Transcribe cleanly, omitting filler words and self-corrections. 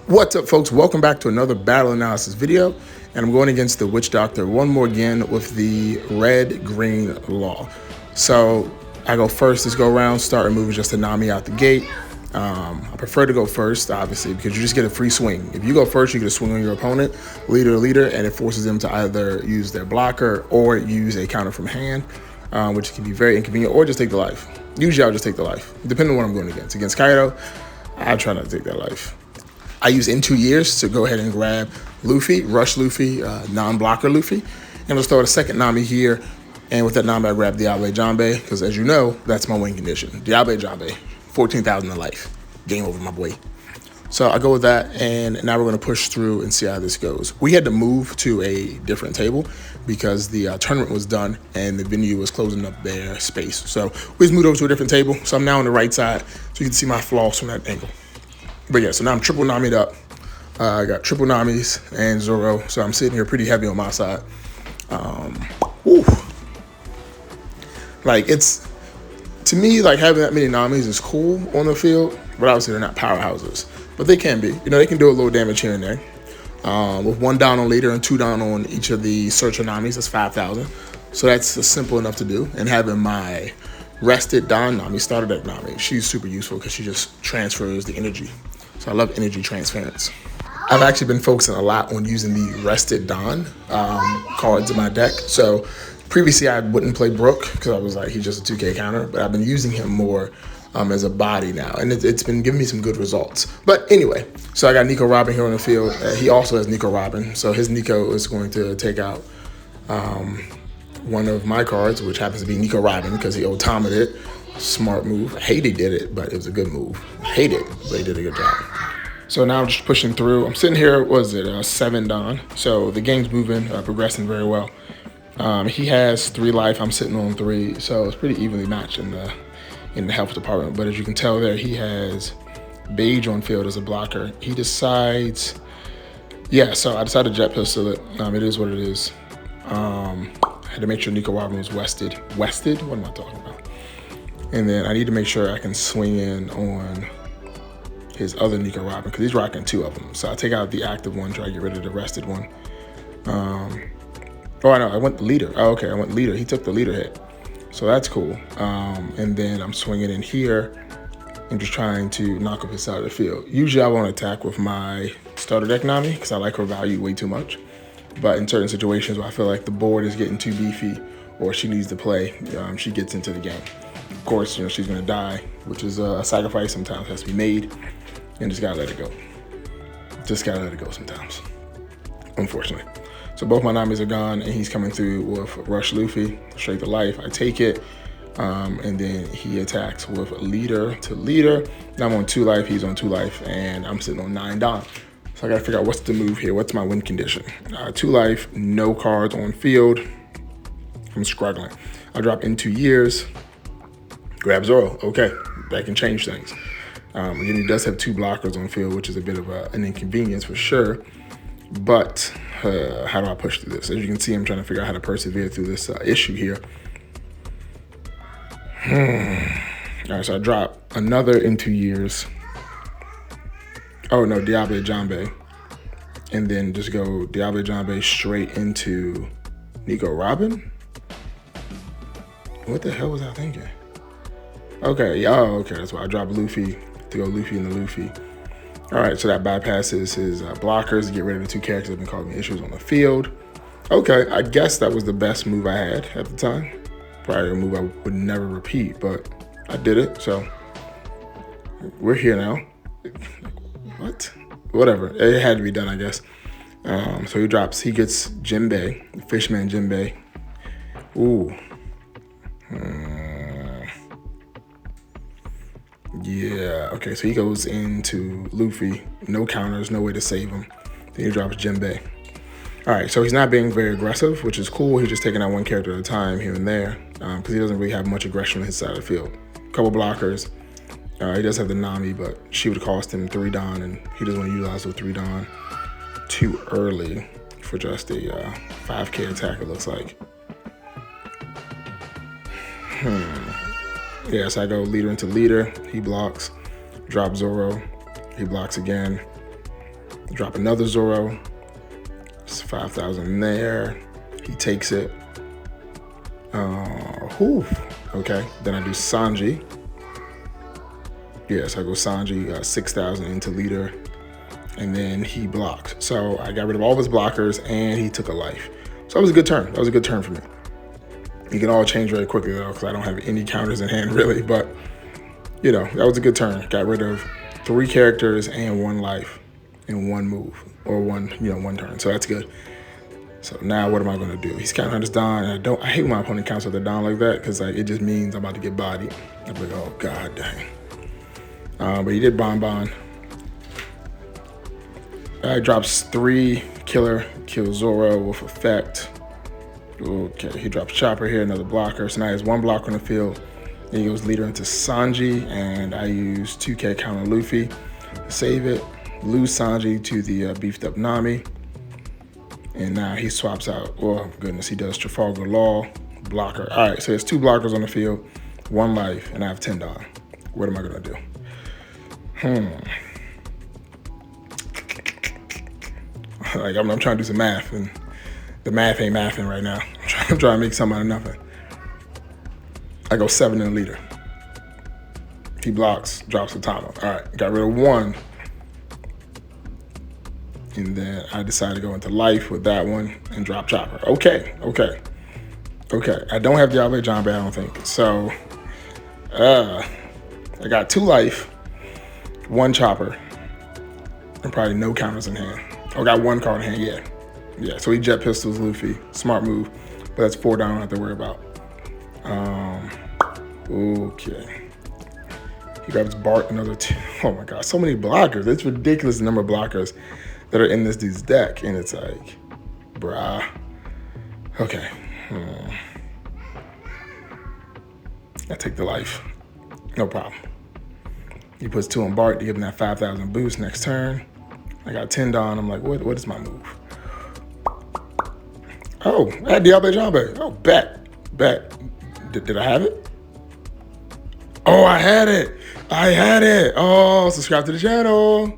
What's up, folks? Welcome back to another battle analysis video, and I'm going against the Witch Doctor one more again with the red-green law. So I go first this go around, start moving just to Nami out the gate. I prefer to go first, obviously, because you just get a free swing. If you go first, you get a swing on your opponent, leader to leader, and it forces them to either use their blocker or use a counter from hand, which can be very inconvenient, or just take the life. Usually I'll just take the life, depending on what I'm going against. Against Kaido, I try not to take that life. I use in 2 years to go ahead and grab Luffy, rush Luffy, non-blocker Luffy. And let's throw a second Nami here. And with that Nami, I grab Diable Jambe, because as you know, that's my win condition. Diable Jambe, 14,000 to life. Game over, my boy. So I go with that, and now we're going to push through and see how this goes. We had to move to a different table because the tournament was done and the venue was closing up their space. So we just moved over to a different table. So I'm now on the right side, so you can see my floss from that angle. But yeah, so now I'm triple Nami'd up. I got triple Namis and Zoro, so I'm sitting here pretty heavy on my side. Like, it's, to me, like, having that many Namis is cool on the field, but obviously they're not powerhouses. But they can be. You know, they can do a little damage here and there. With 1 down on leader and 2 down on each of the searcher Namis, that's 5,000. So that's simple enough to do. And having my rested Don Nami, starter deck Nami, she's super useful because she just transfers the energy. So I love energy transference. I've actually been focusing a lot on using the rested Don cards in my deck. So previously I wouldn't play Brook because I was like, he's just a 2K counter, but I've been using him more as a body now, and it's been giving me some good results. But anyway, so I got Nico Robin here on the field. He also has Nico Robin, so his Nico is going to take out one of my cards, which happens to be Nico Robin because he automated it. Smart move. I hate he did it, but it was a good move. I hate it, but he did a good job. So now I'm just pushing through. I'm sitting here, what is it, 7 Don. So the game's moving, progressing very well. He has 3 life, I'm sitting on 3, so it's pretty evenly matched in the health department. But as you can tell there, he has Beige on field as a blocker. He decides, yeah, so I decided to jet pistol it. It is what it is. I had to make sure Nico Robin was wested. Wested? What am I talking about? And then I need to make sure I can swing in on his other Nico Robin because he's rocking 2 of them. So I take out the active one, try to get rid of the rested one. Oh, I know, I went leader. Oh, okay, I went leader. He took the leader hit. So that's cool. And then I'm swinging in here and just trying to knock up his side of the field. Usually I won't attack with my starter deck Nami because I like her value way too much. But in certain situations where I feel like the board is getting too beefy or she needs to play, she gets into the game. Of course, you know, she's gonna die, which is a sacrifice sometimes has to be made, and just gotta let it go. Just gotta let it go sometimes, unfortunately. So both my Namis are gone, and he's coming through with Rush Luffy, straight to life. I take it, and then he attacks with leader to leader. Now I'm on 2 life, he's on 2 life, and I'm sitting on 9 Don. So I gotta figure out what's the move here, what's my win condition. 2 life, no cards on field. I'm struggling. I drop in 2 years. Grab Zoro, okay, that can change things. Again, he does have 2 blockers on field, which is a bit of an inconvenience for sure. But how do I push through this? As you can see, I'm trying to figure out how to persevere through this issue here. All right, so I drop another in 2 years. Oh no, Diable Jambe. And then just go Diable Jambe straight into Nico Robin? What the hell was I thinking? Okay, oh, okay, that's why I dropped Luffy to go Luffy into Luffy. All right, so that bypasses his blockers to get rid of the 2 characters that have been causing me issues on the field. Okay, I guess that was the best move I had at the time. Probably a move I would never repeat, but I did it, so we're here now. What? Whatever, it had to be done, I guess. So he gets Jinbei, Fishman Jinbei. Ooh. Yeah, okay, so he goes into Luffy, no counters, no way to save him. Then he drops Jinbei. All right, so he's not being very aggressive, which is cool. He's just taking out 1 character at a time here and there because he doesn't really have much aggression on his side of the field. Couple blockers. He does have the Nami, but she would cost him 3 Don, and he doesn't want to utilize those 3 Don too early for just a 5K attack, it looks like. Yeah, so I go leader into leader. He blocks. Drop Zoro. He blocks again. Drop another Zoro. It's 5,000 there. He takes it. Okay. Then I do Sanji. Yes, I go Sanji, 6,000 into leader. And then he blocks. So I got rid of all of his blockers and he took a life. So that was a good turn. That was a good turn for me. You can all change very quickly though, because I don't have any counters in hand really, but you know, that was a good turn. Got rid of 3 characters and 1 life in 1 move, or one turn. So that's good. So now what am I gonna do? He's counting on his Don, and I hate when my opponent counts with their Don like that, because like it just means I'm about to get bodied. I'm like, oh god dang. But he did Bon. Drops 3 killer, kills Zoro with effect. Okay, he drops Chopper here, another blocker. So now he has 1 blocker on the field. Then he goes leader into Sanji, and I use 2K counter Luffy to save it. Lose Sanji to the beefed up Nami. And now he swaps out, oh goodness, he does Trafalgar Law, blocker. All right, so there's 2 blockers on the field, 1 life, and I have 10 Don. What am I gonna do? Like I'm trying to do some math, and the math ain't mathing right now. I'm trying to make something out of nothing. I go 7 in the leader. He blocks, drops the Tama. All right, got rid of 1. And then I decided to go into life with that one and drop Chopper. Okay. I don't have Diablo Jambe, I don't think. So I got 2 life, 1 Chopper, and probably no counters in hand. I got 1 card in hand, yeah. So he jet pistols Luffy, smart move, but that's 4 down, I don't have to worry about. Okay. He grabs Bart, another 2. Oh my God, so many blockers. It's ridiculous the number of blockers that are in this dude's deck, and it's like, bruh. Okay. I take the life, no problem. He puts 2 on Bart to give him that 5,000 boost next turn. I got 10 Don. I'm like, what is my move? Oh, I had Diablo Jambe. Oh, bet. Did I have it? Oh, I had it. Oh, subscribe to the channel.